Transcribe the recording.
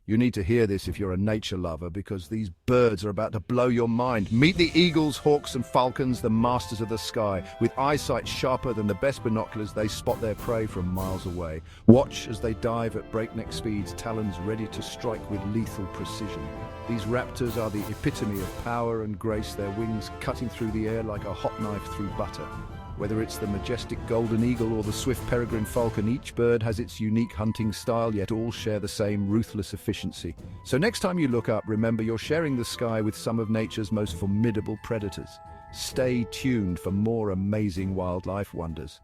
You need to hear this if you're a nature lover, because these birds are about to blow your mind. Meet the eagles, hawks and falcons, the masters of the sky. With eyesight sharper than the best binoculars, they spot their prey from miles away. Watch as they dive at breakneck speeds, talons ready to strike with lethal precision. These raptors are the epitome of power and grace, their wings cutting through the air like a hot knife through butter. Whether it's the majestic golden eagle or the swift peregrine falcon, each bird has its unique hunting style, yet all share the same ruthless efficiency. So next time you look up, remember you're sharing the sky with some of nature's most formidable predators. Stay tuned for more amazing wildlife wonders.